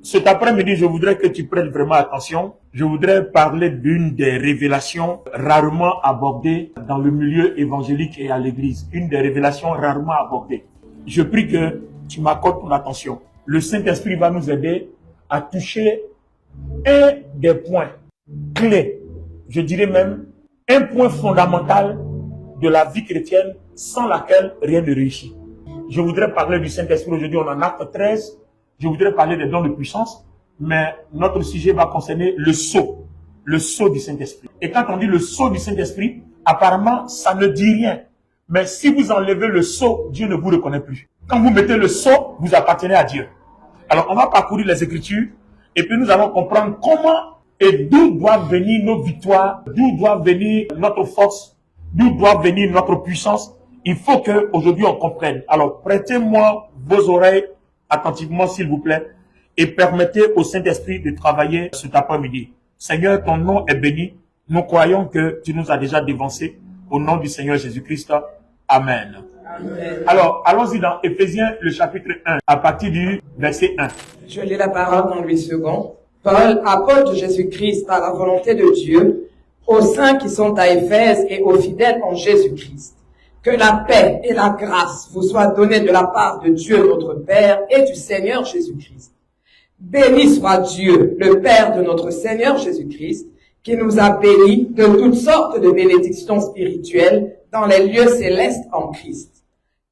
Cet après-midi, je voudrais que tu prennes vraiment attention. Je voudrais parler d'une des révélations rarement abordées dans le milieu évangélique et à l'église. Une des révélations rarement abordées. Je prie que tu m'accordes ton attention. Le Saint-Esprit va nous aider à toucher un des points clés, je dirais même un point fondamental de la vie chrétienne sans laquelle rien ne réussit. Je voudrais parler du Saint-Esprit aujourd'hui, on en a acte 13. Je voudrais parler des dons de puissance, mais notre sujet va concerner le sceau du Saint-Esprit. Et quand on dit le sceau du Saint-Esprit, apparemment, ça ne dit rien. Mais si vous enlevez le sceau, Dieu ne vous reconnaît plus. Quand vous mettez le sceau, vous appartenez à Dieu. Alors, on va parcourir les Écritures, et puis nous allons comprendre comment et d'où doivent venir nos victoires, d'où doit venir notre force, d'où doit venir notre puissance. Il faut qu'aujourd'hui on comprenne. Alors, prêtez-moi vos oreilles attentivement, s'il vous plaît, et permettez au Saint-Esprit de travailler cet après-midi. Seigneur, ton nom est béni. Nous croyons que tu nous as déjà dévancés. Au nom du Seigneur Jésus-Christ. Amen. Amen. Alors, allons-y dans Éphésiens, le chapitre 1, à partir du verset 1. Je lis la parole dans 8 secondes. Paul, apôtre de Jésus-Christ par la volonté de Dieu, aux saints qui sont à Éphèse et aux fidèles en Jésus-Christ. Que la paix et la grâce vous soient données de la part de Dieu notre Père et du Seigneur Jésus-Christ. Béni soit Dieu, le Père de notre Seigneur Jésus-Christ, qui nous a bénis de toutes sortes de bénédictions spirituelles dans les lieux célestes en Christ.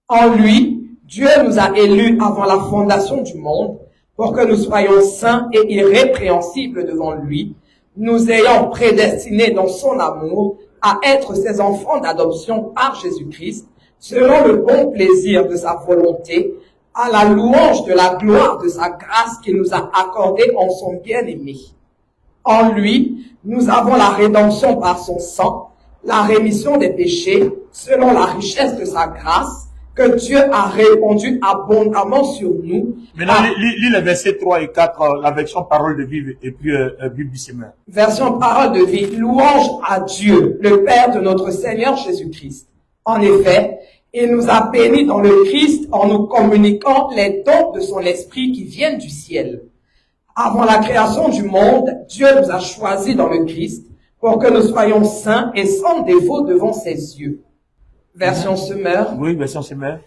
En lui, Dieu nous a élus avant la fondation du monde pour que nous soyons saints et irrépréhensibles devant lui, nous ayant prédestinés dans son amour à être ses enfants d'adoption par Jésus-Christ, selon le bon plaisir de sa volonté, à la louange de la gloire de sa grâce qu'il nous a accordée en son bien-aimé. En lui, nous avons la rédemption par son sang, la rémission des péchés, selon la richesse de sa grâce, que Dieu a répandu abondamment sur nous. Maintenant, lis les versets 3 et 4, la version parole de vie et puis Bible du Seigneur. Version parole de vie, louange à Dieu, le Père de notre Seigneur Jésus-Christ. En effet, il nous a bénis dans le Christ en nous communiquant les dons de son esprit qui viennent du ciel. Avant la création du monde, Dieu nous a choisis dans le Christ pour que nous soyons saints et sans défaut devant ses yeux. Version Semeur. Oui, version Semeur.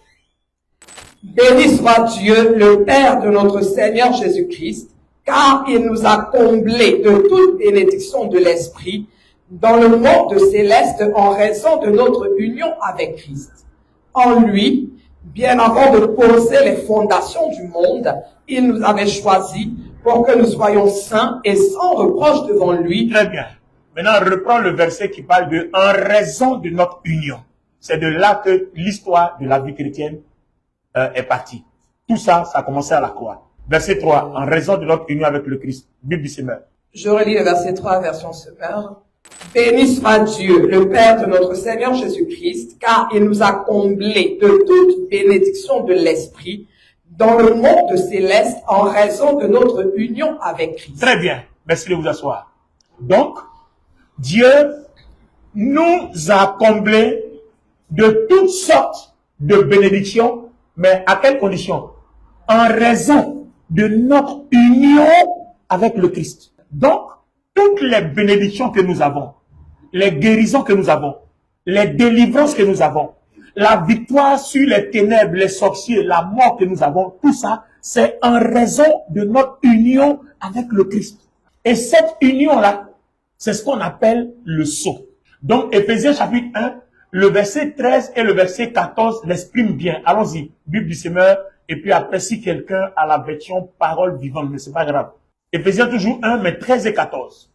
Béni soit Dieu, le Père de notre Seigneur Jésus-Christ, car il nous a comblés de toute bénédiction de l'Esprit dans le monde céleste en raison de notre union avec Christ. En lui, bien avant de poser les fondations du monde, il nous avait choisis pour que nous soyons saints et sans reproche devant lui. Très bien. Maintenant, reprends le verset qui parle de « en raison de notre union ». C'est de là que l'histoire de la vie chrétienne est partie. Tout ça, ça a commencé à la croix. Verset 3, en raison de notre union avec le Christ. Bible du Seigneur. Je relis le verset 3, version Semeur. Béni soit Dieu, le Père de notre Seigneur Jésus-Christ, car il nous a comblés de toute bénédiction de l'Esprit dans le monde céleste en raison de notre union avec Christ. Très bien. Merci de vous asseoir. Donc, Dieu nous a comblés de toutes sortes de bénédictions, mais à quelles conditions? En raison de notre union avec le Christ. Donc, toutes les bénédictions que nous avons, les guérisons que nous avons, les délivrances que nous avons, la victoire sur les ténèbres, les sorciers, la mort que nous avons, tout ça, c'est en raison de notre union avec le Christ. Et cette union-là, c'est ce qu'on appelle le sceau. Donc, Éphésiens chapitre 1, le verset 13 et le verset 14 l'expriment bien. Allons-y, Bible du Seigneur, et puis après, si quelqu'un a la version parole vivante, mais c'est pas grave. Éphésiens toujours 1, mais 13 et 14.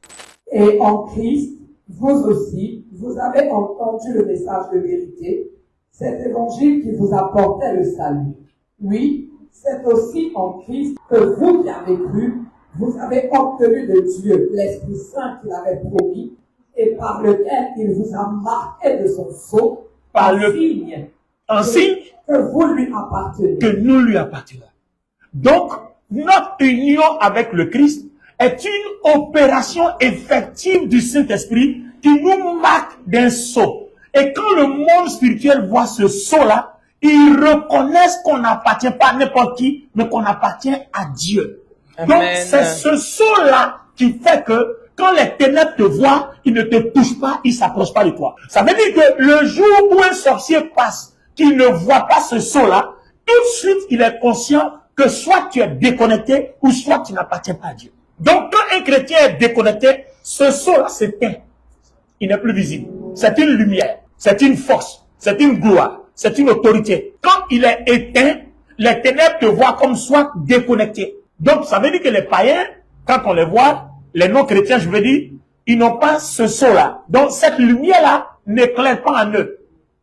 Et en Christ, vous aussi, vous avez entendu le message de vérité, cet évangile qui vous apportait le salut. Oui, c'est aussi en Christ que vous qui avez cru, vous avez obtenu de Dieu l'Esprit Saint qu'il avait promis, et par lequel il vous a marqué de son sceau, un signe que vous lui appartenez. Que nous lui appartenons. Donc, notre union avec le Christ est une opération effective du Saint-Esprit qui nous marque d'un sceau. Et quand le monde spirituel voit ce sceau-là, ils reconnaissent qu'on n'appartient pas à n'importe qui, mais qu'on appartient à Dieu. Donc, c'est ce sceau-là qui fait que quand les ténèbres te voient, ils ne te touchent pas, ils ne s'approchent pas de toi. Ça veut dire que le jour où un sorcier passe, qu'il ne voit pas ce sceau-là, tout de suite, il est conscient que soit tu es déconnecté ou soit tu n'appartiens pas à Dieu. Donc, quand un chrétien est déconnecté, ce sceau-là s'éteint. Il n'est plus visible. C'est une lumière, c'est une force, c'est une gloire, c'est une autorité. Quand il est éteint, les ténèbres te voient comme soit déconnecté. Donc, ça veut dire que les païens, quand on les voit, les non-chrétiens, je veux dire, ils n'ont pas ce sceau-là. Donc, cette lumière-là n'éclaire pas en eux.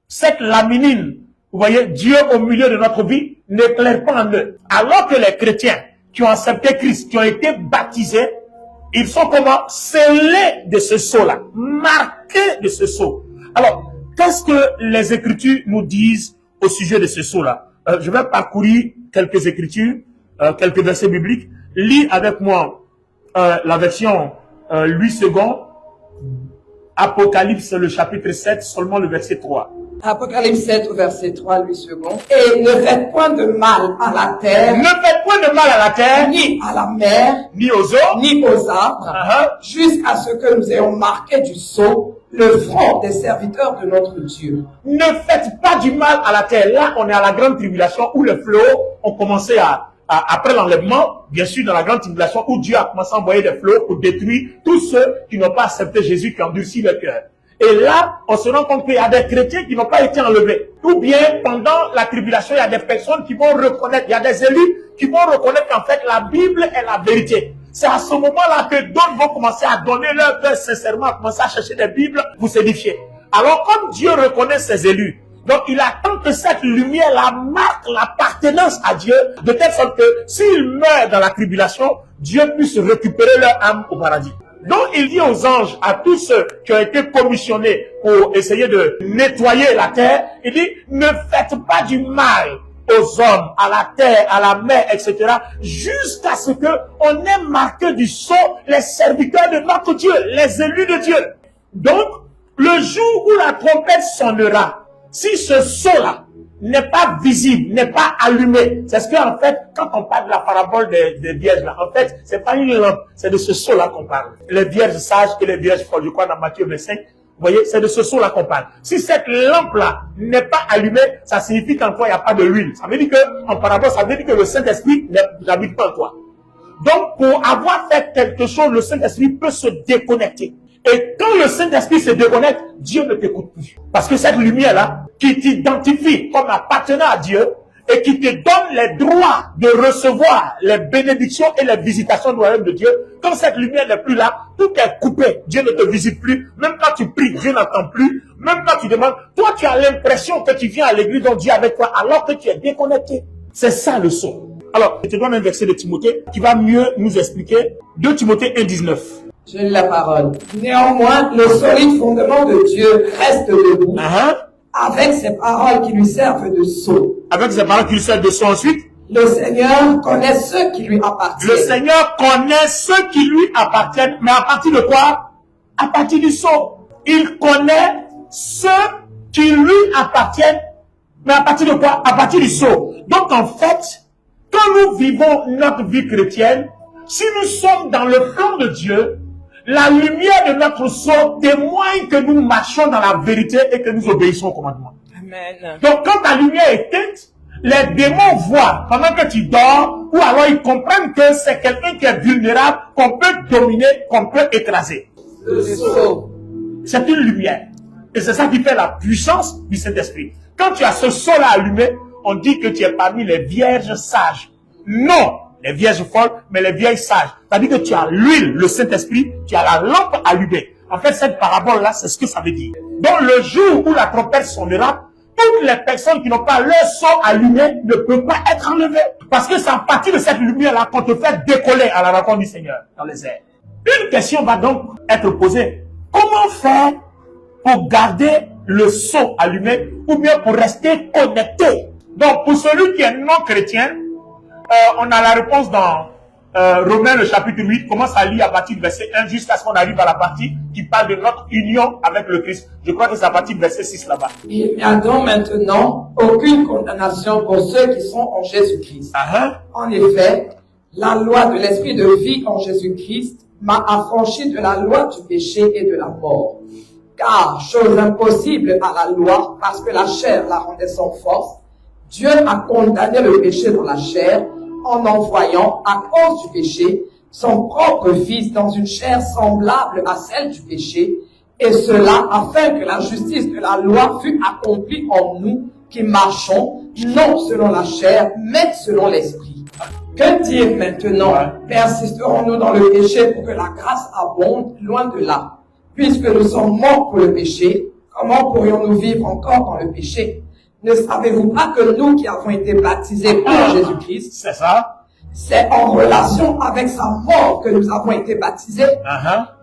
Cette laminine, vous voyez, Dieu au milieu de notre vie, n'éclaire pas en eux. Alors que les chrétiens qui ont accepté Christ, qui ont été baptisés, ils sont comment? Scellés de ce sceau-là, marqués de ce sceau. Alors, qu'est-ce que les Écritures nous disent au sujet de ce sceau-là? Je vais parcourir quelques Écritures, quelques versets bibliques. Lis avec moi la version Louis II, Apocalypse, le chapitre 7, seulement le verset 3. Apocalypse 7, verset 3, Louis II. Et ne faites point de mal à la terre. Ne faites point de mal à la terre. Ni à la mer. Ni aux eaux. Ni aux arbres. Jusqu'à ce que nous ayons marqué du sceau le front des serviteurs de notre Dieu. Ne faites pas du mal à la terre. Là, on est à la grande tribulation où les fléaux ont commencé après l'enlèvement, bien sûr, dans la grande tribulation où Dieu a commencé à envoyer des fléaux pour détruire tous ceux qui n'ont pas accepté Jésus, qui ont endurci leur cœur. Et là, on se rend compte qu'il y a des chrétiens qui n'ont pas été enlevés. Ou bien, pendant la tribulation, il y a des personnes qui vont reconnaître, il y a des élus qui vont reconnaître qu'en fait, la Bible est la vérité. C'est à ce moment-là que d'autres vont commencer à donner leur cœur sincèrement, à commencer à chercher des Bibles pour s'édifier. Alors, comme Dieu reconnaît ses élus, donc il attend que cette lumière-là marque l'appartenance à Dieu, de telle sorte que s'ils meurent dans la tribulation, Dieu puisse récupérer leur âme au paradis. Donc il dit aux anges, à tous ceux qui ont été commissionnés pour essayer de nettoyer la terre, il dit, ne faites pas du mal aux hommes, à la terre, à la mer, etc., jusqu'à ce que on ait marqué du sceau les serviteurs de notre Dieu, les élus de Dieu. Donc, le jour où la trompette sonnera, si ce sceau-là n'est pas visible, n'est pas allumé, c'est ce qu'en fait, quand on parle de la parabole des vierges, là, en fait, c'est pas une lampe, c'est de ce sceau-là qu'on parle. Les vierges sages et les vierges folles, je crois dans Matthieu 25, vous voyez, c'est de ce sceau-là qu'on parle. Si cette lampe-là n'est pas allumée, ça signifie qu'en toi, il n'y a pas de l'huile. Ça veut dire que, en parabole, ça veut dire que le Saint-Esprit n'habite pas en toi. Donc, pour avoir fait quelque chose, le Saint-Esprit peut se déconnecter. Et quand le Saint-Esprit se déconnecte, Dieu ne t'écoute plus. Parce que cette lumière-là, qui t'identifie comme appartenant à Dieu, et qui te donne les droits de recevoir les bénédictions et les visitations du royaume de Dieu, quand cette lumière n'est plus là, tout est coupé. Dieu ne te visite plus. Même quand tu pries, Dieu n'entend plus. Même quand tu demandes, toi tu as l'impression que tu viens à l'église dont Dieu est avec toi, alors que tu es déconnecté. C'est ça le sceau. Alors, je te donne un verset de Timothée qui va mieux nous expliquer. 2 Timothée 1,19. Je lis la parole. Néanmoins, le solide fondement de Dieu reste debout, avec ses paroles qui lui servent de sceau. Avec ses paroles qui lui servent de sceau ensuite. Le Seigneur connaît ceux qui lui appartiennent. Le Seigneur connaît ceux qui lui appartiennent. Mais à partir de quoi? À partir du sceau. Il connaît ceux qui lui appartiennent. Mais à partir de quoi? À partir du sceau. Donc en fait, quand nous vivons notre vie chrétienne, si nous sommes dans le plan de Dieu, la lumière de notre sceau témoigne que nous marchons dans la vérité et que nous obéissons au commandement. Amen. Donc quand ta lumière est éteinte, les démons voient pendant que tu dors, ou alors ils comprennent que c'est quelqu'un qui est vulnérable, qu'on peut dominer, qu'on peut écraser. Le sceau. C'est une lumière. Et c'est ça qui fait la puissance du Saint-Esprit. Quand tu as ce sceau-là allumé, on dit que tu es parmi les vierges sages. Non, les vierges folles, mais les vierges sages. C'est-à-dire que tu as l'huile, le Saint-Esprit, tu as la lampe allumée. En fait, cette parabole-là, c'est ce que ça veut dire. Donc, le jour où la trompette sonnera, toutes les personnes qui n'ont pas leur sceau allumé ne peuvent pas être enlevées. Parce que c'est à partir de cette lumière-là qu'on te fait décoller à la rencontre du Seigneur dans les airs. Une question va donc être posée. Comment faire pour garder le sceau allumé ou bien pour rester connecté? Donc, pour celui qui est non chrétien, on a la réponse dans Romains le chapitre 8, commence à lire à partir du verset 1 jusqu'à ce qu'on arrive à la partie qui parle de notre union avec le Christ. Je crois que c'est à partir du verset 6 là-bas. Il n'y a donc maintenant aucune condamnation pour ceux qui sont en Jésus-Christ. En effet, La loi de l'esprit de vie en Jésus-Christ m'a affranchi de la loi du péché et de la mort. Car, chose impossible à la loi, parce que la chair la rendait sans force, Dieu a condamné le péché dans la chair en envoyant, à cause du péché, son propre Fils dans une chair semblable à celle du péché, et cela afin que la justice de la loi fût accomplie en nous qui marchons, non selon la chair, mais selon l'esprit. Que dire maintenant? Persisterons-nous dans le péché pour que la grâce abonde? Loin de là. Puisque nous sommes morts pour le péché, comment pourrions-nous vivre encore dans le péché? Ne savez-vous pas que nous qui avons été baptisés par Jésus-Christ, C'est ça? c'est en relation avec sa mort que nous avons été baptisés.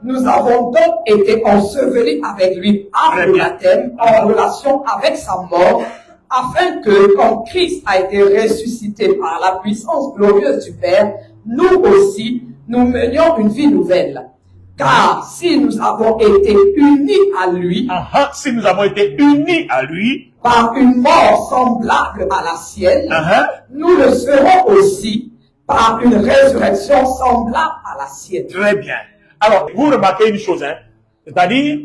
Nous avons donc été ensevelis avec lui par le baptême en relation avec sa mort, afin que, quand Christ a été ressuscité par la puissance glorieuse du Père, nous aussi, nous menions une vie nouvelle. Car si nous avons été unis à lui, Si nous avons été unis à lui, par une mort semblable à la sienne, nous le serons aussi par une résurrection semblable à la sienne. très bien. Alors, vous remarquez une chose, c'est-à-dire,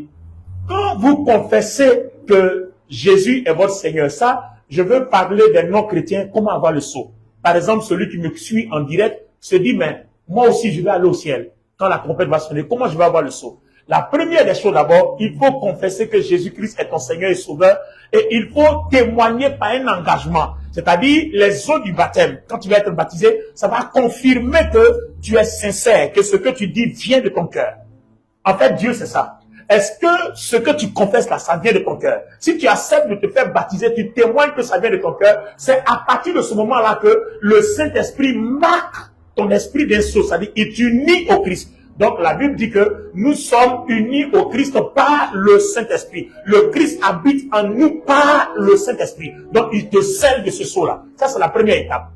quand vous confessez que Jésus est votre Seigneur, ça, je veux parler des non-chrétiens, comment avoir le sceau. Par exemple, celui qui me suit en direct se dit, mais moi aussi je vais aller au ciel. Quand la trompette va sonner, comment je vais avoir le sceau? La première des choses d'abord, il faut confesser que Jésus-Christ est ton Seigneur et Sauveur, et il faut témoigner par un engagement. C'est-à-dire, les eaux du baptême, quand tu vas être baptisé, ça va confirmer que tu es sincère, que ce que tu dis vient de ton cœur. En fait, Dieu, c'est ça. Est-ce que ce que tu confesses là, ça vient de ton cœur? Si tu acceptes de te faire baptiser, tu témoignes que ça vient de ton cœur, c'est à partir de ce moment-là que le Saint-Esprit marque ton esprit d'un sceau, c'est-à-dire il t'unit au Christ. Donc la Bible dit que nous sommes unis au Christ par le Saint-Esprit. Le Christ habite en nous par le Saint-Esprit. Donc il te scelle de ce sceau-là. Ça, c'est la première étape.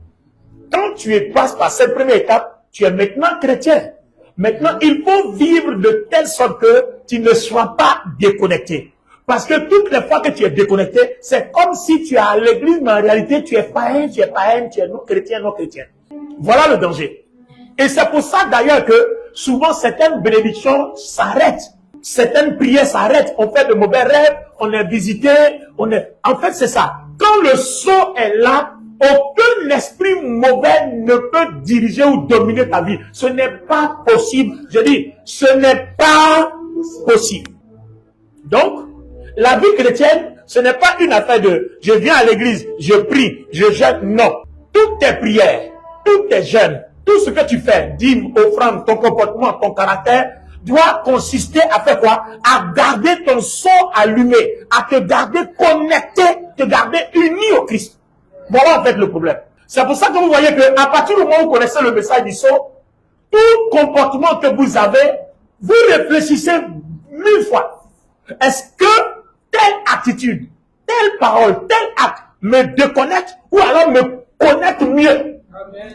Quand tu passes par cette première étape, tu es maintenant chrétien. Maintenant, il faut vivre de telle sorte que tu ne sois pas déconnecté. Parce que toutes les fois que tu es déconnecté, c'est comme si tu es à l'église, mais en réalité, tu es païen, tu es non-chrétien, non-chrétien. Voilà le danger. Et c'est pour ça d'ailleurs que souvent certaines bénédictions s'arrêtent. Certaines prières s'arrêtent. On fait de mauvais rêves, on est visité, En fait, c'est ça. Quand le sceau est là, aucun esprit mauvais ne peut diriger ou dominer ta vie. Ce n'est pas possible. Je dis, ce n'est pas possible. Donc, la vie chrétienne, ce n'est pas une affaire de je viens à l'église, je prie, je jeûne. Non. Toutes tes prières, tous tes jeûnes, tout ce que tu fais, dîmes, offrandes, ton comportement, ton caractère, doit consister à faire quoi? À garder ton sceau allumé, à te garder connecté, te garder uni au Christ. Voilà en fait le problème. C'est pour ça que vous voyez que à partir du moment où vous connaissez le message du sceau, tout comportement que vous avez, vous réfléchissez 1000 fois. Est-ce que telle attitude, telle parole, tel acte me déconnecte ou alors me connecte mieux?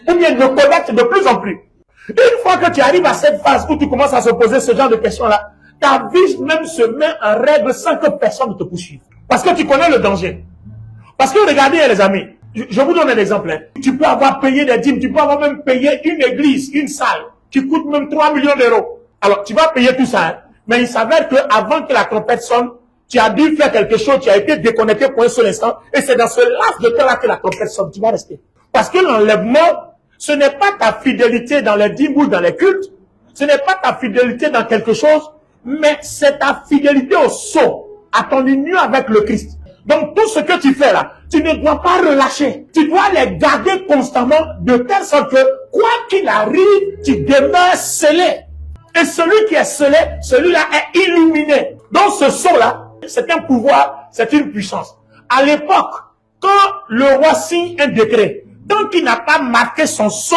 Ou bien me connecte de plus en plus? Une fois que tu arrives à cette phase où tu commences à se poser ce genre de questions-là, ta vie même se met en règle sans que personne ne te poursuive. Parce que tu connais le danger. Parce que regardez les amis, je vous donne un exemple. Tu peux avoir payé des dîmes, tu peux avoir même payé une église, une salle, qui coûte même 3 millions d'euros. Alors, tu vas payer tout ça, mais il s'avère qu'avant que la trompette sonne, tu as dû faire quelque chose, tu as été déconnecté pour un seul instant, et c'est dans ce laps de temps-là que la trompette sonne, tu vas rester. Parce que l'enlèvement, ce n'est pas ta fidélité dans les dîmes ou dans les cultes, ce n'est pas ta fidélité dans quelque chose, mais c'est ta fidélité au sceau, à ton union avec le Christ. Donc tout ce que tu fais là, tu ne dois pas relâcher. Tu dois les garder constamment de telle sorte que, quoi qu'il arrive, tu demeures scellé. Et celui qui est scellé, celui-là est illuminé. Donc ce sceau-là, c'est un pouvoir, c'est une puissance. À l'époque, quand le roi signe un décret, tant qu'il n'a pas marqué son sceau,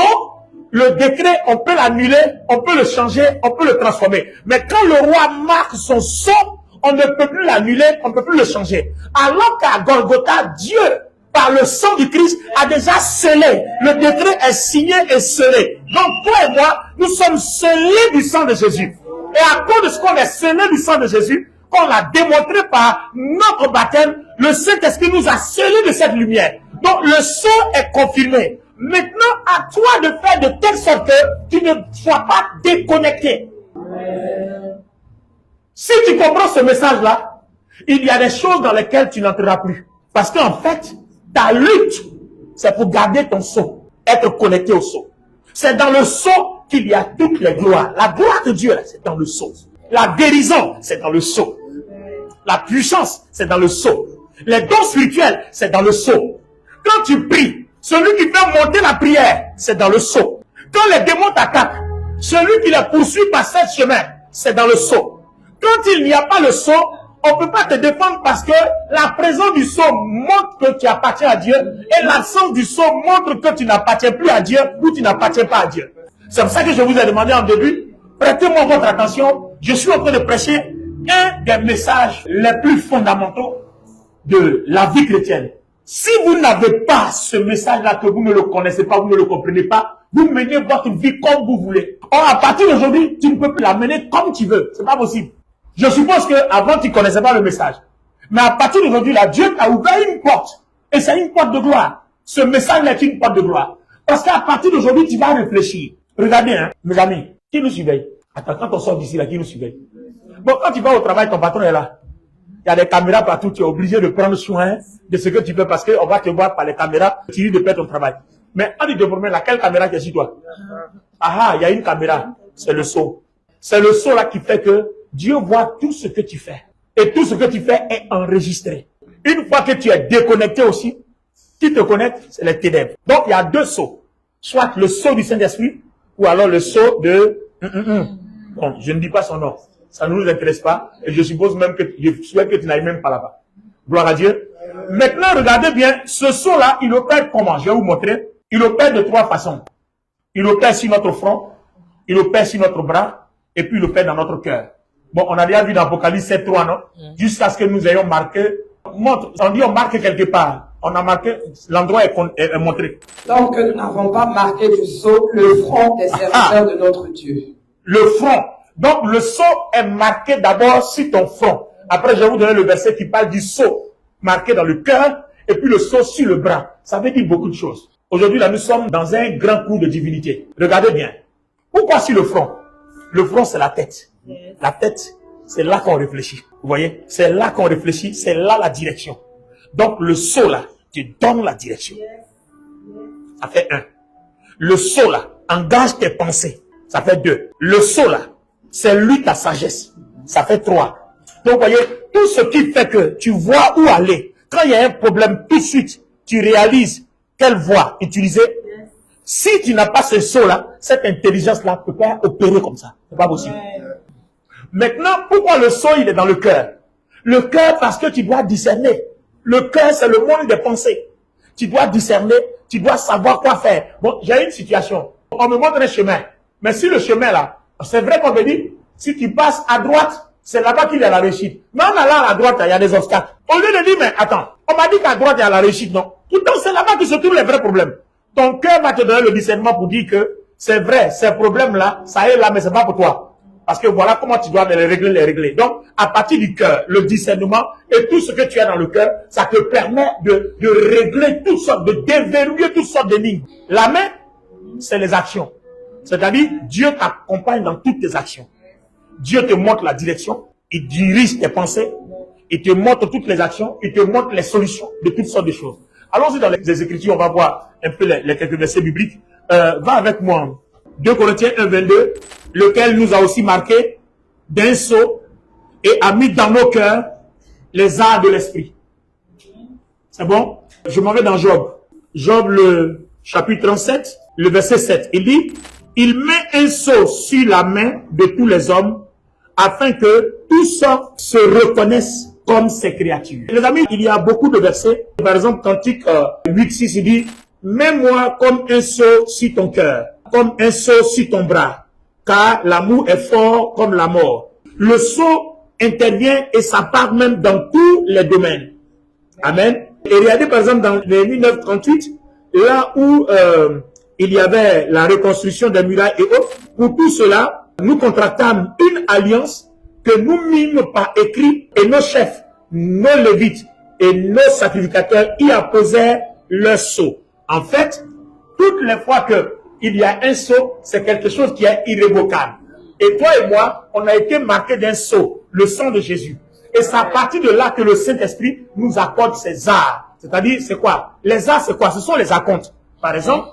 le décret, on peut l'annuler, on peut le changer, on peut le transformer. Mais quand le roi marque son sceau, on ne peut plus l'annuler, on ne peut plus le changer. Alors qu'à Golgotha, Dieu, par le sang du Christ, a déjà scellé. Le décret est signé et scellé. Donc toi et moi, nous sommes scellés du sang de Jésus. Et à cause de ce qu'on est scellé du sang de Jésus, qu'on l'a démontré par notre baptême, le Saint-Esprit nous a scellés de cette lumière. Donc le sceau est confirmé. Maintenant, à toi de faire de telle sorte que tu ne sois pas déconnecté. Si tu comprends ce message-là, il y a des choses dans lesquelles tu n'entreras plus. Parce qu'en fait, ta lutte, c'est pour garder ton sceau, être connecté au sceau. C'est dans le sceau qu'il y a toutes les gloires. La gloire de Dieu, c'est dans le sceau. La guérison, c'est dans le sceau. La puissance, c'est dans le sceau. Les dons spirituels, c'est dans le sceau. Quand tu pries, celui qui fait monter la prière, c'est dans le sceau. Quand les démons t'attaquent, celui qui les poursuit par 7 chemins, c'est dans le sceau. Quand il n'y a pas le sceau, on ne peut pas te défendre parce que la présence du sceau montre que tu appartiens à Dieu et l'absence du sceau montre que tu n'appartiens plus à Dieu ou tu n'appartiens pas à Dieu. C'est pour ça que je vous ai demandé en début, prêtez-moi votre attention, je suis en train de prêcher un des messages les plus fondamentaux de la vie chrétienne. Si vous n'avez pas ce message-là, que vous ne le connaissez pas, vous ne le comprenez pas, vous menez votre vie comme vous voulez. Or, à partir d'aujourd'hui, tu ne peux plus la mener comme tu veux. C'est pas possible. Je suppose qu'avant, tu ne connaissais pas le message. Mais à partir d'aujourd'hui, là, Dieu t'a ouvert une porte. Et c'est une porte de gloire. Ce message-là est une porte de gloire. Parce qu'à partir d'aujourd'hui, tu vas réfléchir. Regardez, hein, mes amis, qui nous surveille? Attends, quand on sort d'ici, là, qui nous surveille? Bon, quand tu vas au travail, ton patron est là. Il y a des caméras partout, tu es obligé de prendre soin de ce que tu fais parce qu'on va te voir par les caméras, tu risques de perdre ton travail. Mais quand tu te promènes, laquelle caméra qui est sur toi? Ah, il y a une caméra, c'est le sceau. C'est le sceau là qui fait que Dieu voit tout ce que tu fais. Et tout ce que tu fais est enregistré. Une fois que tu es déconnecté aussi, qui te connecte, c'est les ténèbres. Donc il y a deux sceaux. Soit le sceau du Saint-Esprit, ou alors le sceau de... Bon, je ne dis pas son nom. Ça ne nous intéresse pas. Et je suppose même que je souhaite que tu n'ailles même pas là-bas. Gloire à Dieu. Maintenant, regardez bien, ce sceau-là, il opère comment? Je vais vous montrer. Il opère de 3 façons. Il opère sur notre front, il opère sur notre bras, et puis il opère dans notre cœur. Bon, on a déjà vu dans Apocalypse 7.3, non? Jusqu'à ce que nous ayons marqué. On dit on marque quelque part. On a marqué, l'endroit est montré. Donc, nous n'avons pas marqué du sceau le front des serviteurs de notre Dieu. Le front. Donc, le sceau est marqué d'abord sur ton front. Après, je vais vous donner le verset qui parle du sceau marqué dans le cœur et puis le sceau sur le bras. Ça veut dire beaucoup de choses. Aujourd'hui, là, nous sommes dans un grand cours de divinité. Regardez bien. Pourquoi sur le front? Le front, c'est la tête. La tête, c'est là qu'on réfléchit. Vous voyez? C'est là qu'on réfléchit. C'est là la direction. Donc, le sceau, là, te donne la direction. Ça fait 1. Le sceau, là, engage tes pensées. Ça fait 2. Le sceau, là, c'est lui ta sagesse. Ça fait 3. Donc, vous voyez, tout ce qui fait que tu vois où aller. Quand il y a un problème, tout de suite, tu réalises quelle voie utiliser. Si tu n'as pas ce sceau-là, cette intelligence-là ne peut pas opérer comme ça. C'est pas possible. Maintenant, pourquoi le sceau, il est dans le cœur? Le cœur, parce que tu dois discerner. Le cœur, c'est le monde des pensées. Tu dois discerner, tu dois savoir quoi faire. Bon, j'ai une situation. On me montre un chemin. Mais si le chemin, là, c'est vrai qu'on me dit, si tu passes à droite, c'est là-bas qu'il y a la réussite. Mais en allant à droite, il y a des obstacles. Au lieu de dire, mais attends, on m'a dit qu'à droite, il y a la réussite, non? Pourtant, c'est là-bas que se trouvent les vrais problèmes. Ton cœur va te donner le discernement pour dire que c'est vrai, ces problèmes-là, ça est là, mais c'est pas pour toi. Parce que voilà comment tu dois les régler. Donc, à partir du cœur, le discernement et tout ce que tu as dans le cœur, ça te permet de régler toutes sortes, de déverrouiller toutes sortes d'énigmes. La main, c'est les actions. C'est-à-dire, Dieu t'accompagne dans toutes tes actions. Dieu te montre la direction, il dirige tes pensées, il te montre toutes les actions, il te montre les solutions de toutes sortes de choses. Allons-y dans les Écritures, on va voir un peu les quelques versets bibliques. Va avec moi. 2 Corinthiens 1.22, lequel nous a aussi marqué d'un sceau et a mis dans nos cœurs les arts de l'esprit. C'est bon? Je m'en vais dans Job. Job, le chapitre 37, le verset 7. Il dit, il met un sceau sur la main de tous les hommes afin que tous se reconnaissent comme ses créatures. Les amis, il y a beaucoup de versets. Par exemple, Cantique 8.6, il dit, mets-moi comme un sceau sur ton cœur, comme un sceau sur ton bras, car l'amour est fort comme la mort. Le sceau intervient et ça part même dans tous les domaines. Amen. Et regardez par exemple dans Néhémie 9.38, là où il y avait la reconstruction des murailles et autres, pour tout cela, nous contractâmes une alliance que nous mîmes par écrit et nos chefs, nos lévites et nos sacrificateurs y apposèrent leur sceau. En fait, toutes les fois qu'il y a un sceau, c'est quelque chose qui est irrévocable. Et toi et moi, on a été marqués d'un sceau, le sang de Jésus. Et c'est à partir de là que le Saint-Esprit nous accorde ses arts. C'est-à-dire, c'est quoi? Les arts, c'est quoi? Ce sont les acomptes. Par exemple,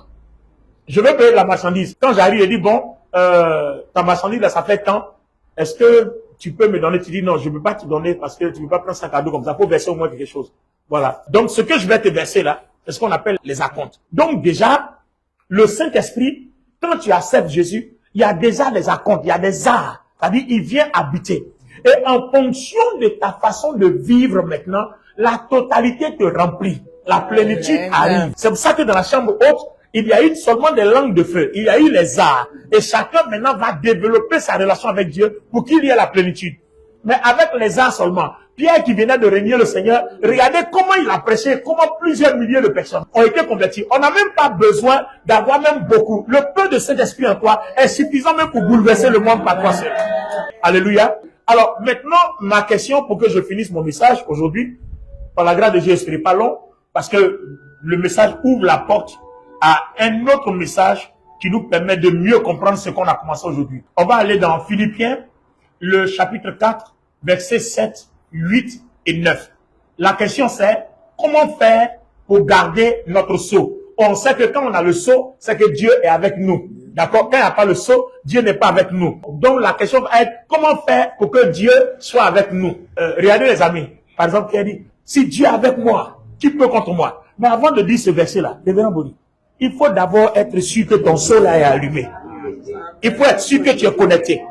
je vais payer la marchandise. Quand j'arrive, je dis, bon, ta marchandise, là, ça fait tant. Est-ce que tu peux me donner? Tu dis, non, je ne peux pas te donner parce que tu ne peux pas prendre 5 cadeaux comme ça. Il faut verser au moins quelque chose. Voilà. Donc, ce que je vais te verser là, c'est ce qu'on appelle les acomptes. Donc, déjà, le Saint-Esprit, quand tu acceptes Jésus, il y a déjà des acomptes, il y a des arts. C'est-à-dire, il vient habiter. Et en fonction de ta façon de vivre maintenant, la totalité te remplit. La plénitude arrive. C'est pour ça que dans la chambre haute, il y a eu seulement des langues de feu. Il y a eu les arts. Et chacun maintenant va développer sa relation avec Dieu pour qu'il y ait la plénitude. Mais avec les arts seulement. Pierre qui venait de régner le Seigneur, regardez comment il a prêché, comment plusieurs milliers de personnes ont été converties. On n'a même pas besoin d'avoir même beaucoup. Le peu de Saint-Esprit en toi est suffisant même pour bouleverser le monde par toi seul. Alléluia. Alors maintenant, ma question pour que je finisse mon message aujourd'hui, par la grâce de Dieu, ce n'est pas long, parce que le message ouvre la porte à un autre message qui nous permet de mieux comprendre ce qu'on a commencé aujourd'hui. On va aller dans Philippiens, le chapitre 4, versets 7, 8 et 9. La question c'est, comment faire pour garder notre sceau? On sait que quand on a le sceau, c'est que Dieu est avec nous. D'accord? Quand il n'y a pas le sceau, Dieu n'est pas avec nous. Donc la question va être, comment faire pour que Dieu soit avec nous? Regardez les amis. Par exemple, qui a dit, si Dieu est avec moi, qui peut contre moi? Mais avant de dire ce verset-là, révérend Boni, il faut d'abord être sûr que ton sceau là est allumé. Il faut être sûr que tu es connecté.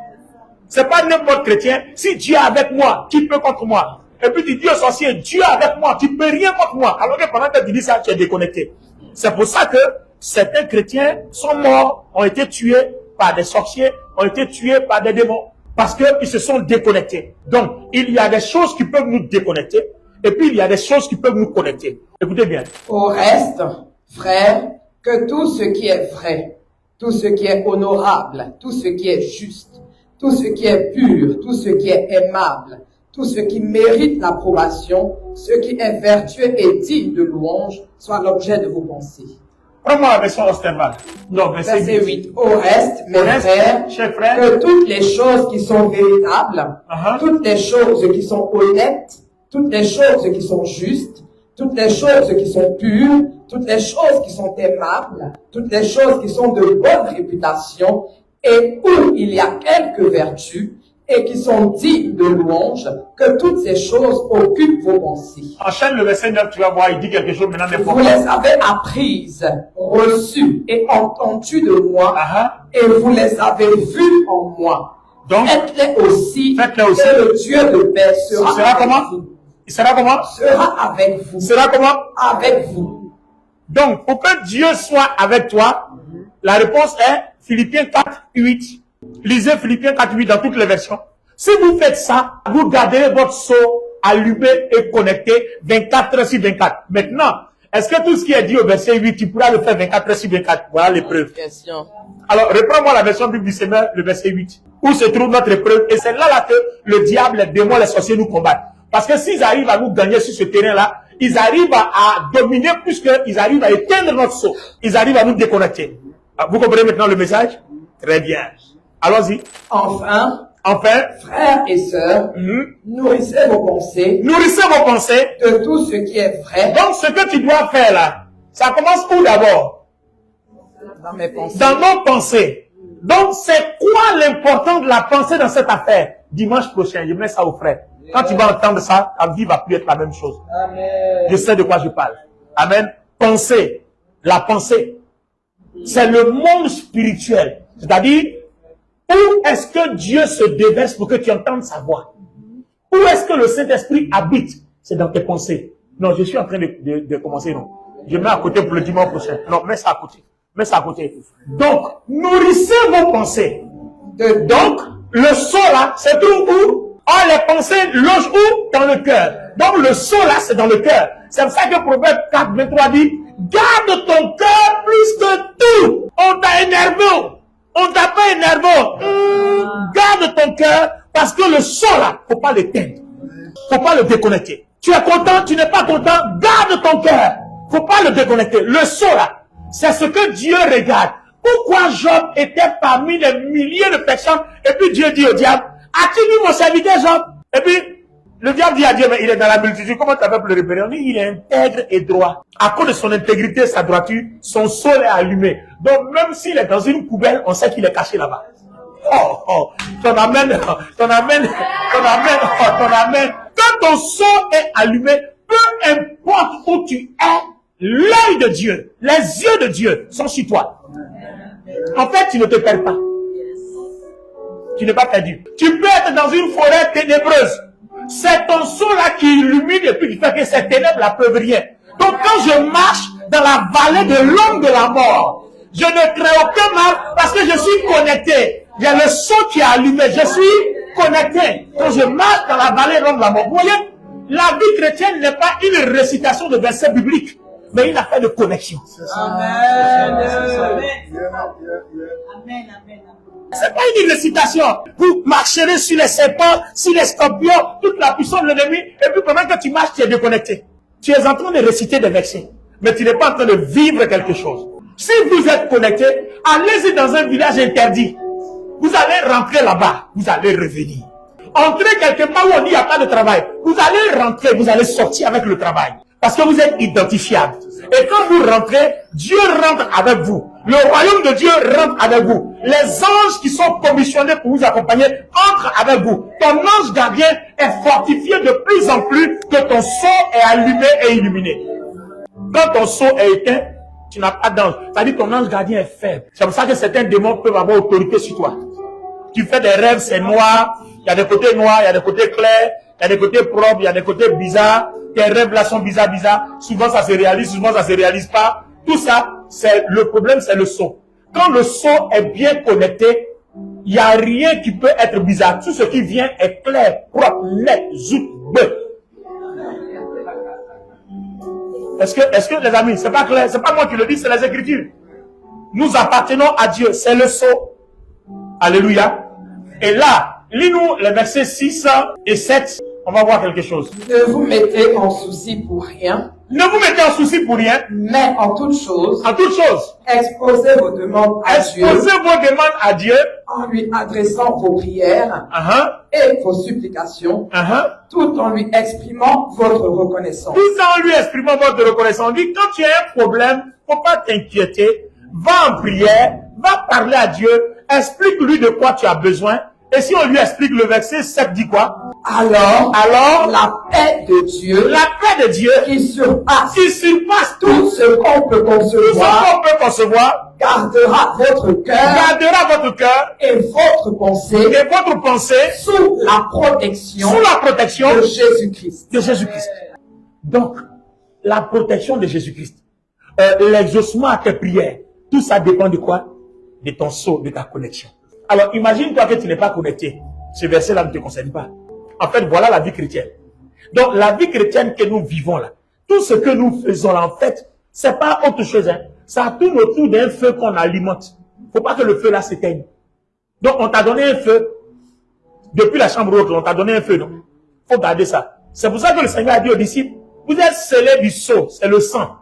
C'est pas n'importe chrétien. Si Dieu est avec moi, qui peut contre moi? Et puis tu dis au sorcier, Dieu est avec moi, tu peux rien contre moi. Alors que pendant que tu dis ça, tu es déconnecté. C'est pour ça que certains chrétiens sont morts, ont été tués par des sorciers, ont été tués par des démons. Parce qu'ils se sont déconnectés. Donc, il y a des choses qui peuvent nous déconnecter. Et puis, il y a des choses qui peuvent nous connecter. Écoutez bien. Au reste, frères, que tout ce qui est vrai, tout ce qui est honorable, tout ce qui est juste, tout ce qui est pur, tout ce qui est aimable, tout ce qui mérite l'approbation, ce qui est vertueux et digne de louange, soit l'objet de vos pensées. Prends-moi la version Osterval. Non, verset 8. Au reste, mes frères, que toutes les choses qui sont véritables, toutes les choses qui sont honnêtes, toutes les choses qui sont justes, toutes les choses qui sont pures, toutes les choses qui sont aimables, toutes les choses qui sont de bonne réputation, et où il y a quelques vertus, et qui sont dignes de louange, que toutes ces choses occupent vos pensées. Enchaîne le verset 9, tu vas voir, il dit quelque chose maintenant des fois. Vous les avez apprises, reçues et entendues de moi, et vous les avez vues en moi. Donc, faites-les aussi, et le Dieu de paix sera avec vous. Il sera comment? Sera avec vous. Sera comment? Avec vous. Donc, pour que Dieu soit avec toi, la réponse est Philippiens 4, 8. Lisez Philippiens 4, 8 dans toutes les versions. Si vous faites ça, vous garderez votre sceau allumé et connecté 24 heures sur 24. Maintenant, est-ce que tout ce qui est dit au verset 8, tu pourras le faire 24 heures sur 24? Voilà l'épreuve. Alors, reprends-moi la version Bible du Seigneur, le verset 8. Où se trouve notre épreuve? Et c'est là que le diable, les démons, les sorciers nous combattent. Parce que s'ils arrivent à nous gagner sur ce terrain-là, ils arrivent à dominer plus qu'ils arrivent à éteindre notre sceau. Ils arrivent à nous déconnecter. Vous comprenez maintenant le message? Très bien. Allons-y. Enfin, frères et sœurs, nourrissez vos pensées. Nourrissez vos pensées. De tout ce qui est vrai. Donc, ce que tu dois faire là, ça commence où d'abord? Dans mes pensées. Dans nos pensées. Donc, c'est quoi l'important de la pensée dans cette affaire? Dimanche prochain, je mets ça aux frères. Quand tu vas entendre ça, ta vie va plus être la même chose. Amen. Je sais de quoi je parle. Amen. Pensée. La pensée. C'est le monde spirituel. C'est-à-dire, où est-ce que Dieu se déverse pour que tu entendes sa voix? Où est-ce que le Saint-Esprit habite? C'est dans tes pensées. Non, je suis en train de commencer, non. Je mets à côté pour le dimanche prochain. Non, mets ça à côté. Mets ça à côté. Donc, nourrissez vos pensées. Donc, le sceau là, c'est tout où? Oh, les pensées logent où? Dans le cœur. Donc, le sceau là, c'est dans le cœur. C'est pour ça que Proverbe 4, 23 dit, garde ton cœur plus que tout. On t'a énervé. On t'a pas énervé. Garde ton cœur parce que le sceau là, faut pas l'éteindre. Faut pas le déconnecter. Tu es content, tu n'es pas content, garde ton cœur. Faut pas le déconnecter. Le sceau là. C'est ce que Dieu regarde. Pourquoi Job était parmi les milliers de personnes et puis Dieu dit au diable, as-tu vu mon serviteur Job? Et puis le diable dit à Dieu, mais il est dans la multitude, comment tu as fait pour le repérer? On dit, il est intègre et droit. À cause de son intégrité, sa droiture, son sol est allumé. Donc même s'il est dans une poubelle, on sait qu'il est caché là-bas. Oh, ton amen. Quand ton sol est allumé, peu importe où tu es, l'œil de Dieu, les yeux de Dieu sont sur toi. En fait, tu ne te perds pas. Tu n'es pas perdu. Tu peux être dans une forêt ténébreuse. C'est ton sol là qui illumine et puis qui fait que ces ténèbres-là peuvent rien. Donc quand je marche dans la vallée de l'ombre de la mort, je ne crains aucun mal parce que je suis connecté. Il y a le sol qui est allumé. Je suis connecté. Quand je marche dans la vallée de l'ombre de la mort, vous voyez, la vie chrétienne n'est pas une récitation de versets bibliques, mais une affaire de connexion. Amen. C'est pas une récitation. Vous marcherez sur les serpents, sur les scorpions, toute la puissance de l'ennemi, et puis pendant que tu marches, tu es déconnecté. Tu es en train de réciter des versets, mais tu n'es pas en train de vivre quelque chose. Si vous êtes connecté, allez-y dans un village interdit. Vous allez rentrer là-bas, vous allez revenir. Entrez quelque part où on dit il n'y a pas de travail. Vous allez rentrer, vous allez sortir avec le travail. Parce que vous êtes identifiable. Et quand vous rentrez, Dieu rentre avec vous. Le royaume de Dieu rentre avec vous. Les anges qui sont commissionnés pour vous accompagner entrent avec vous. Ton ange gardien est fortifié de plus en plus que ton sceau est allumé et illuminé. Quand ton sceau est éteint, tu n'as pas d'ange. C'est-à-dire que ton ange gardien est faible. C'est pour ça que certains démons peuvent avoir autorité sur toi. Tu fais des rêves, c'est noir. Il y a des côtés noirs, il y a des côtés clairs, il y a des côtés propres, il y a des côtés bizarres. Tes rêves là sont bizarres. Souvent ça se réalise, souvent ça se réalise pas. Tout ça, c'est le problème, c'est le sceau. Quand le sceau est bien connecté, il n'y a rien qui peut être bizarre. Tout ce qui vient est clair, propre, net, zout, bleu. Est-ce que les amis, c'est pas clair, c'est pas moi qui le dis, c'est les Écritures. Nous appartenons à Dieu, c'est le sceau. Alléluia. Et là, lis-nous les versets 6 et 7. On va voir quelque chose. Ne vous mettez en souci pour rien. Ne vous mettez en souci pour rien. Mais en toute chose. En toute chose. Exposez vos demandes à Dieu. Exposez vos demandes à Dieu. En lui adressant vos prières. Et vos supplications. Tout en lui exprimant votre reconnaissance. Tout en lui exprimant votre reconnaissance. Dit, quand tu as un problème, faut pas t'inquiéter. Va en prière. Va parler à Dieu. Explique-lui de quoi tu as besoin. Et si on lui explique le verset 7 dit quoi? Alors, la paix de Dieu, qui surpasse tout ce qu'on peut concevoir, gardera votre cœur et votre pensée sous la protection de Jésus-Christ. Donc, la protection de Jésus-Christ, l'exaucement à tes prières, tout ça dépend de quoi? De ton sceau, de ta connexion. Alors, imagine-toi que tu n'es pas connecté. Ce verset-là ne te concerne pas. En fait, voilà la vie chrétienne. Donc, la vie chrétienne que nous vivons là, tout ce que nous faisons là, en fait, c'est pas autre chose. Hein. Ça tourne autour d'un feu qu'on alimente. Faut pas que le feu là s'éteigne. Donc, on t'a donné un feu. Depuis la chambre haute, on t'a donné un feu, non? Faut garder ça. C'est pour ça que le Seigneur a dit aux disciples, vous êtes scellés du sceau, c'est le sang.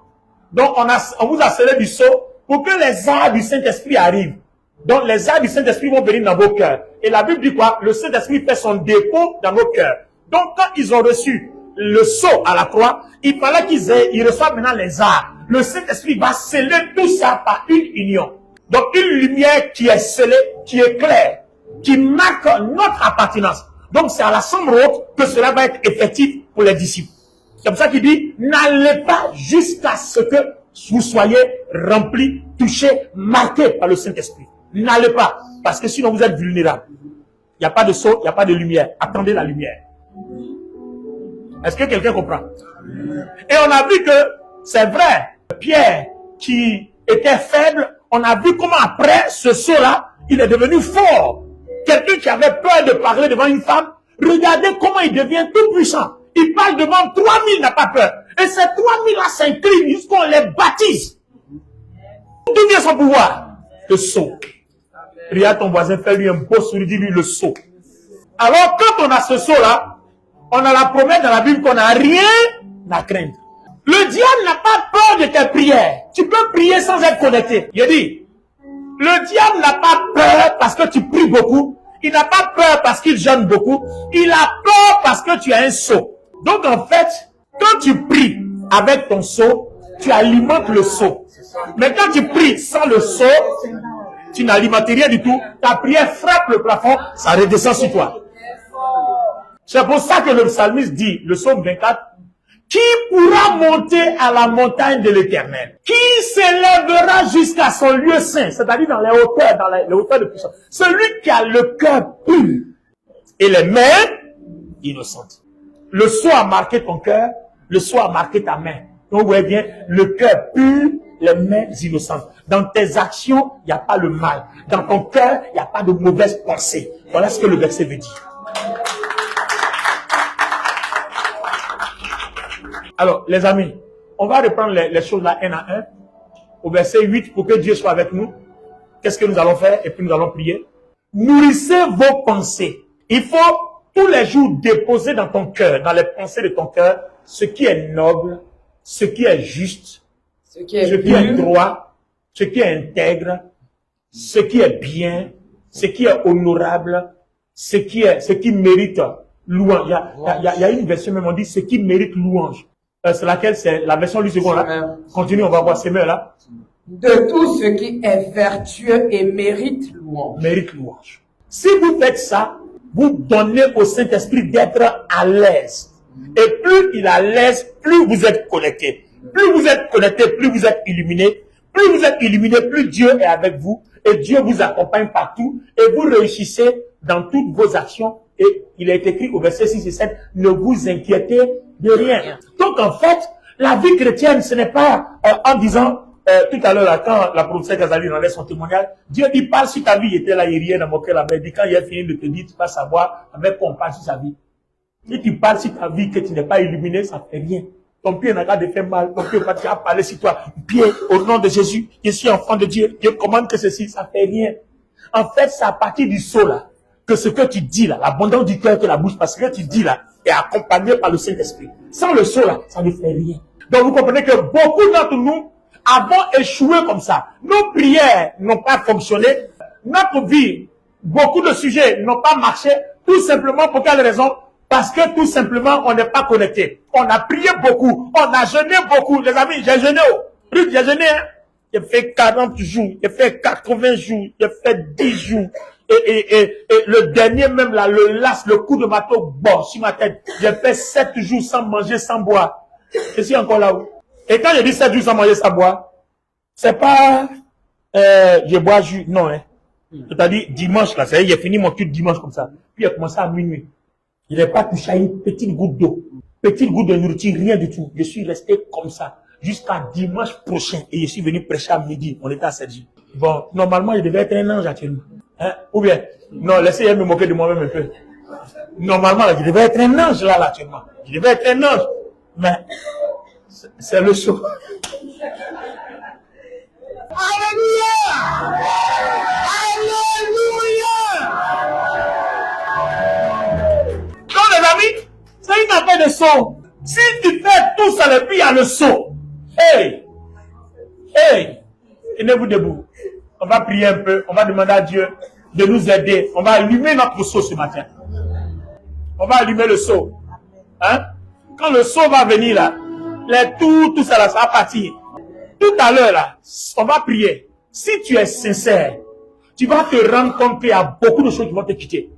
Donc, on vous a scellé du sceau pour que les arts du Saint-Esprit arrivent. Donc, les arts du Saint-Esprit vont venir dans vos cœurs. Et la Bible dit quoi? Le Saint-Esprit fait son dépôt dans nos cœurs. Donc, quand ils ont reçu le sceau à la croix, il fallait qu'ils reçoivent maintenant les arts. Le Saint-Esprit va sceller tout ça par une union. Donc, une lumière qui est scellée, qui est claire, qui marque notre appartenance. Donc, c'est à la chambre haute que cela va être effectif pour les disciples. C'est pour ça qu'il dit, n'allez pas jusqu'à ce que vous soyez remplis, touchés, marqués par le Saint-Esprit. N'allez pas, parce que sinon vous êtes vulnérables. Il n'y a pas de sceau, il n'y a pas de lumière. Attendez la lumière. Est-ce que quelqu'un comprend? Et on a vu que, c'est vrai, Pierre, qui était faible, on a vu comment après ce sceau-là, il est devenu fort. Quelqu'un qui avait peur de parler devant une femme, regardez comment il devient tout puissant. Il parle devant 3000, n'a pas peur. Et ces 3000 là s'inclinent jusqu'on les baptise. D'où vient son pouvoir? Le sceau. Regarde ton voisin, fais-lui un beau sourire, dis-lui le sceau. Alors, quand on a ce sceau-là, on a la promesse dans la Bible qu'on n'a rien à craindre. Le diable n'a pas peur de tes prières. Tu peux prier sans être connecté. Il dit, le diable n'a pas peur parce que tu pries beaucoup. Il n'a pas peur parce qu'il jeûne beaucoup. Il a peur parce que tu as un seau. Donc en fait, quand tu pries avec ton seau, tu alimentes le seau. Mais quand tu pries sans le seau, tu n'alimentes rien du tout. Ta prière frappe le plafond, ça redescend sur toi. C'est pour ça que le psalmiste dit, le psaume 24, qui pourra monter à la montagne de l'Éternel? Qui s'élèvera jusqu'à son lieu saint? C'est-à-dire dans les hauteurs de puissance. Celui qui a le cœur pur et les mains innocentes. Le sceau a marqué ton cœur, le sceau a marqué ta main. Donc vous voyez bien, le cœur pur, les mains innocentes. Dans tes actions, il n'y a pas le mal. Dans ton cœur, il n'y a pas de mauvaise pensée. Voilà ce que le verset veut dire. Alors, les amis, on va reprendre les choses là un à un. Au verset 8, pour que Dieu soit avec nous. Qu'est-ce que nous allons faire? Et puis nous allons prier. Nourrissez vos pensées. Il faut tous les jours déposer dans ton cœur, dans les pensées de ton cœur, ce qui est noble, ce qui est juste, ce qui est droit, ce qui est intègre, ce qui est bien, ce qui est honorable, ce qui mérite louange. Il y a une version même, on dit ce qui mérite louange. C'est laquelle? C'est la version du second là. Continue, on va voir ces mots là. De tout ce qui est vertueux et mérite louange. Mérite louange. Si vous faites ça, vous donnez au Saint-Esprit d'être à l'aise. Et plus il est à l'aise, plus vous êtes connecté. Plus vous êtes connecté, plus vous êtes illuminé. Plus vous êtes illuminé, plus Dieu est avec vous. Et Dieu vous accompagne partout. Et vous réussissez dans toutes vos actions. Et il est écrit au verset 6 et 7, ne vous inquiétez de rien. Donc en fait, la vie chrétienne, ce n'est pas en disant, tout à l'heure, quand la professeure Kazali rendait son témoignage, Dieu dit, parle sur ta vie, il était là, il riait dans mon cœur, la mère dit, quand il a fini de te dire, tu vas savoir avec quoi on parle sur sa vie. Si tu parles sur ta vie, que tu n'es pas illuminé, ça fait rien. Ton pied n'a pas de faire mal, ton pied va te parler sur toi. Pied, au nom de Jésus, je suis enfant de Dieu, Dieu commande que ceci, ça fait rien. En fait, c'est à partir du saut là, que ce que tu dis là, l'abondance du cœur que la bouche, parce que ce que tu dis là, est accompagné par le Saint-Esprit. Sans le saut là, ça ne fait rien. Donc vous comprenez que beaucoup d'entre nous avons échoué comme ça. Nos prières n'ont pas fonctionné. Notre vie, beaucoup de sujets n'ont pas marché. Tout simplement pour quelle raison? Parce que tout simplement, on n'est pas connecté. On a prié beaucoup. On a jeûné beaucoup. Les amis, j'ai jeûné. Ruth, j'ai jeûné. Hein? J'ai fait 40 jours. J'ai fait 80 jours. J'ai fait 10 jours. Et le dernier même là, le coup de marteau, bon, sur ma tête. J'ai fait 7 jours sans manger, sans boire. Je suis encore là-haut. Et quand je dis 7 jours sans manger, sans boire, c'est pas, je bois jus, non, hein. C'est-à-dire, dimanche, là, c'est-à-dire, j'ai fini mon culte dimanche comme ça. Puis, il a commencé à minuit. Il n'est pas touché à une petite goutte d'eau. Petite goutte de nourriture, rien du tout. Je suis resté comme ça. Jusqu'à dimanche prochain. Et je suis venu prêcher à midi. On était à 7 jours. Bon, normalement, il devait être un ange actuellement. Hein? Ou bien, non, laissez-moi me moquer de moi-même un peu. Normalement, là, je devais être un ange, là, actuellement. Je devais être un ange. Mais, c'est le saut. Alléluia! Alléluia! Donc, les amis, c'est une affaire de saut. Si tu fais tout ça, et puis il y a le saut. Hey! Hey! Tenez-vous debout. On va prier un peu. On va demander à Dieu de nous aider. On va allumer notre saut ce matin. On va allumer le saut. Hein? Quand le saut va venir là, tout ça là, ça va partir. Tout à l'heure là, on va prier. Si tu es sincère, tu vas te rendre compte qu'il y a beaucoup de choses qui vont te quitter.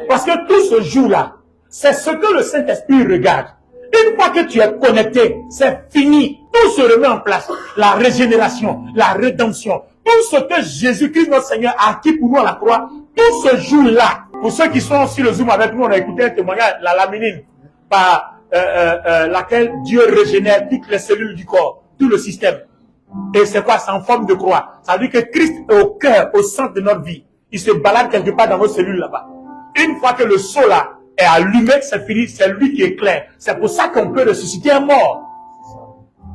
Parce que tout ce jour-là, c'est ce que le Saint-Esprit regarde. Une fois que tu es connecté, c'est fini. Tout se remet en place. La régénération, la rédemption. Tout ce que Jésus-Christ, notre Seigneur, a acquis pour nous à la croix, tout ce jour-là, pour ceux qui sont sur le Zoom avec nous, on a écouté un témoignage, la laminine, par laquelle Dieu régénère toutes les cellules du corps, tout le système. Et c'est quoi? C'est en forme de croix. Ça veut dire que Christ est au cœur, au centre de notre vie. Il se balade quelque part dans vos cellules là-bas. Une fois que le seau là est allumé, c'est fini, c'est lui qui est clair. C'est pour ça qu'on peut ressusciter un mort.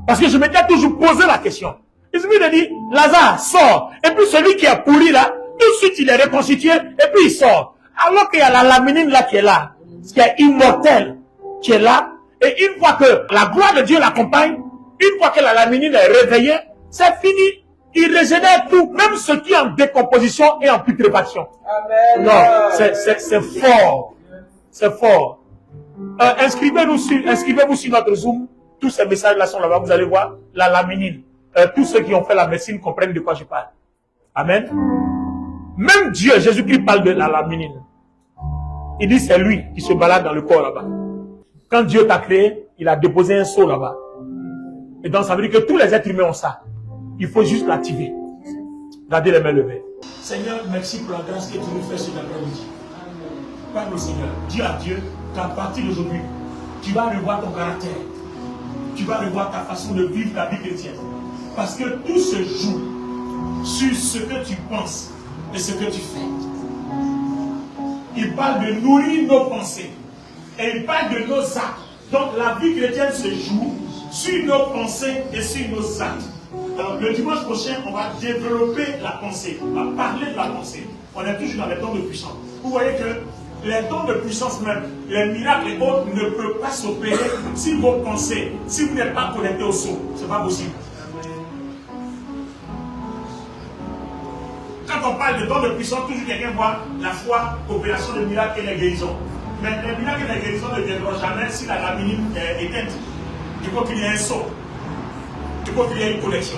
Parce que je m'étais toujours posé la question. Il suffit de dire, Lazare, sort. Et puis celui qui est pourri là, tout de suite il est reconstitué, et puis il sort. Alors qu'il y a la laminine là qui est là, qui est immortelle, qui est là. Et une fois que la gloire de Dieu l'accompagne, Une fois que la laminine est réveillée, c'est fini. Il régénère tout, même ce qui est en décomposition et en putréfaction. Amen. Non, c'est fort. C'est fort. Inscrivez-vous sur notre Zoom. Tous ces messages-là sont là-bas. Vous allez voir la laminine. Tous ceux qui ont fait la médecine comprennent de quoi je parle. Amen. Même Dieu, Jésus-Christ parle de la laminine. Il dit c'est lui qui se balade dans le corps là-bas. Quand Dieu t'a créé, il a déposé un sceau là-bas. Et donc ça veut dire que tous les êtres humains ont ça. Il faut juste l'activer. Gardez les mains levées. Seigneur, merci pour la grâce que tu nous fais cet après-midi. Parle au Seigneur. Dis à Dieu qu'à partir d'aujourd'hui, tu vas revoir ton caractère. Tu vas revoir ta façon de vivre ta vie chrétienne. Parce que tout se joue sur ce que tu penses et ce que tu fais. Il parle de nourrir nos pensées. Et il parle de nos actes. Donc la vie chrétienne se joue sur nos pensées et sur nos actes. Donc, le dimanche prochain, on va développer la pensée. On va parler de la pensée. On est toujours dans les dons de puissance. Vous voyez que les dons de puissance même, les miracles et autres ne peuvent pas s'opérer si vos pensées, si vous n'êtes pas connecté au sceau. Ce n'est pas possible. Quand on parle de dons de puissance, toujours quelqu'un voit la foi, opération de miracles et les guérisons. Mais les miracles et les guérisons ne viendront jamais si la laminine est éteinte. Il faut qu'il y ait un saut. Il faut qu'il y ait une connexion.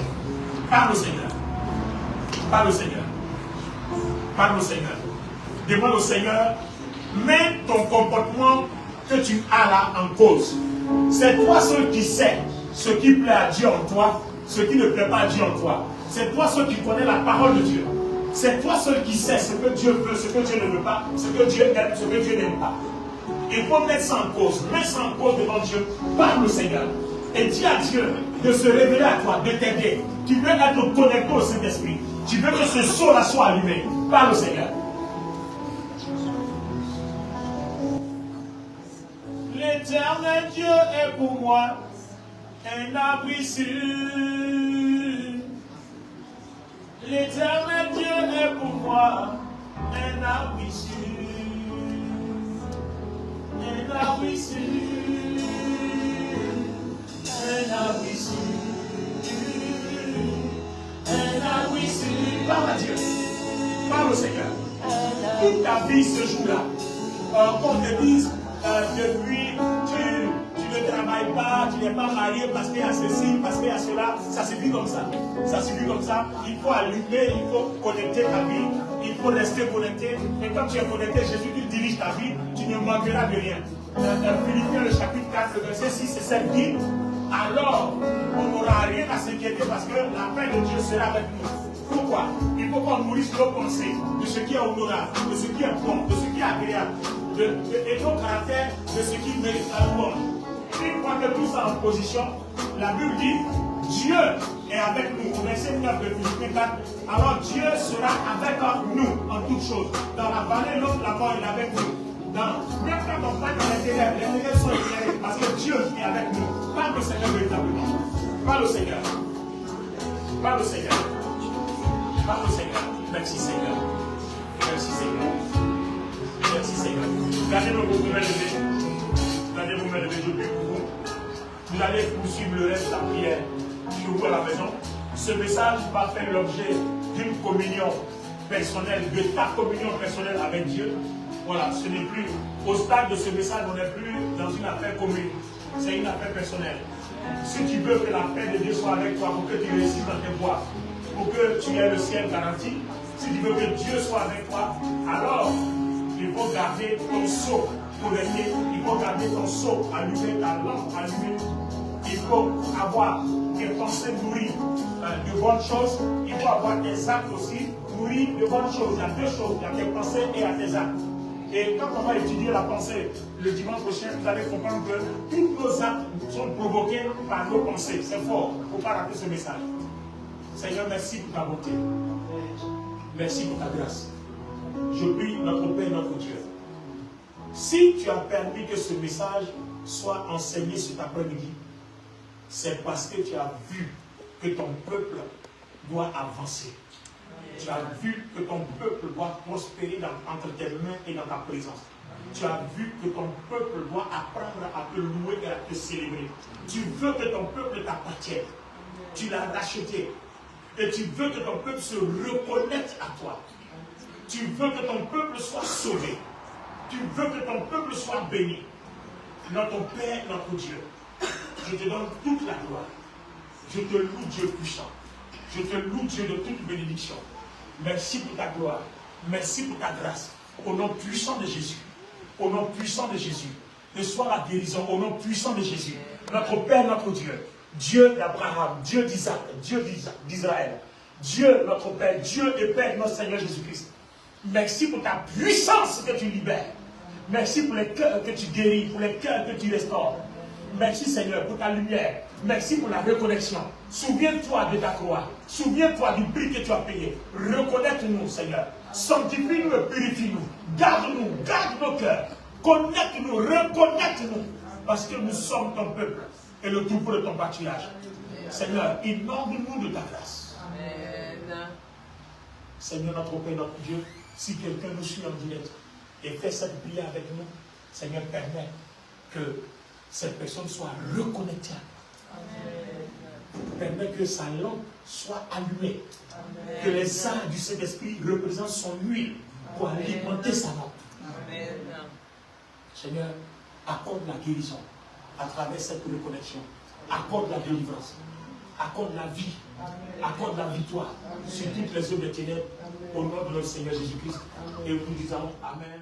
Parle au Seigneur. Parle au Seigneur. Parle au Seigneur. Demande au Seigneur, mets ton comportement que tu as là en cause. C'est toi seul qui sais ce qui plaît à Dieu en toi, ce qui ne plaît pas à Dieu en toi. C'est toi seul qui connais la parole de Dieu. C'est toi seul qui sais ce que Dieu veut, ce que Dieu ne veut pas, ce que Dieu aime, ce que Dieu n'aime pas. Il faut mettre ça en cause. Mets ça en cause devant Dieu. Parle au Seigneur. Et dis à Dieu de se révéler à toi, de t'aider. Tu veux être connecté au Saint-Esprit. Tu veux que ce saut-là soit allumé. Parle au Seigneur. L'éternel Dieu est pour moi un abri sûr. L'éternel Dieu est pour moi un abri sûr. Un abri sûr. Un abri sûr. Un abri sûr. Parle à Dieu. Parle au Seigneur. Toute ta vie ce jour-là, qu'on te dise, depuis tu ne travailles pas, tu n'es pas marié parce qu'il y a ceci, parce qu'il y a cela, ça suffit comme ça. Ça suffit comme ça. Il faut allumer, il faut connecter ta vie, il faut rester connecté. Et quand tu es connecté, Jésus qui dirige ta vie, tu ne manqueras de rien. Philippiens le chapitre 4, le verset 6 et 7 dit, alors on n'aura rien à s'inquiéter parce que la paix de Dieu sera avec nous. Pourquoi? Il faut qu'on nourrisse nos pensées de ce qui est honorable, de ce qui est bon, de ce qui est agréable, et nos caractères de ce qui mérite la louange. Une fois que tout ça en position, la Bible dit Dieu est avec nous. Au verset 9 de Philippiens 4, alors Dieu sera avec nous en toutes choses. Dans la vallée, l'autre là-bas, il est avec nous. Même quand on parle dans les ténèbres sont éclairées parce que Dieu est avec nous. Parle au Seigneur véritablement. Parle au Seigneur. Parle au Seigneur. Parle au Seigneur. Merci Seigneur. Merci Seigneur. Merci Seigneur. Gardez vos mains levées. Gardez vos mains levées, je prie pour vous. Vous allez poursuivre le reste de la prière chez vous à la maison. Ce message va faire l'objet d'une communion personnelle, de ta communion personnelle avec Dieu. Voilà, ce n'est plus, au stade de ce message, on n'est plus dans une affaire commune. C'est une affaire personnelle. Si tu veux que la paix de Dieu soit avec toi, pour que tu réussisses dans tes voies, pour que tu aies le ciel garanti, si tu veux que Dieu soit avec toi, alors il faut garder ton sceau connecté, il faut garder ton sceau allumé, ta lampe allumée. Il faut avoir tes pensées nourries de bonnes choses, il faut avoir tes actes aussi nourris de bonnes choses. Il y a deux choses, il y a tes pensées et il y a tes actes. Et quand on va étudier la pensée le dimanche prochain, vous allez comprendre que tous nos actes sont provoqués par nos pensées. C'est fort, il ne faut pas rater ce message. Seigneur, merci pour ta bonté. Merci pour ta grâce. Je prie notre Père et notre Dieu. Si tu as permis que ce message soit enseigné cet après-midi, c'est parce que tu as vu que ton peuple doit avancer. Tu as vu que ton peuple doit prospérer entre tes mains et dans ta présence. Tu as vu que ton peuple doit apprendre à te louer et à te célébrer. Tu veux que ton peuple t'appartienne. Tu l'as racheté. Et tu veux que ton peuple se reconnecte à toi. Tu veux que ton peuple soit sauvé. Tu veux que ton peuple soit béni. Notre Père, notre Dieu, je te donne toute la gloire. Je te loue, Dieu puissant. Je te loue, Dieu de toute bénédiction. Merci pour ta gloire. Merci pour ta grâce. Au nom puissant de Jésus. Au nom puissant de Jésus. Reçois la guérison au nom puissant de Jésus. Notre Père, notre Dieu. Dieu d'Abraham, Dieu d'Isaac, Dieu d'Israël. Dieu, notre Père, Dieu et Père, notre Seigneur Jésus-Christ. Merci pour ta puissance que tu libères. Merci pour les cœurs que tu guéris, pour les cœurs que tu restaures. Merci Seigneur pour ta lumière. Merci pour la reconnexion. Souviens-toi de ta croix. Souviens-toi du prix que tu as payé. Reconnecte-nous Seigneur. Sanctifie-nous et purifie-nous. Garde-nous, garde nos cœurs. Connecte-nous, reconnecte-nous. Parce que nous sommes ton peuple et le troupeau de ton pâturage. Seigneur, inonde-nous de ta grâce. Amen. Seigneur notre Père, notre Dieu, si quelqu'un nous suit en direct et fait cette prière avec nous, Seigneur, permet que cette personne soit reconnectée à toi. Permet que sa lampe soit allumée. Amen. Que les arts du Saint-Esprit représentent son huile pour alimenter sa lampe. Amen. Seigneur, accorde la guérison à travers cette reconnexion. Accorde la délivrance. Accorde la vie. Accorde la victoire sur toutes les œuvres des ténèbres. Au nom de notre Seigneur Jésus-Christ. Et nous disons Amen.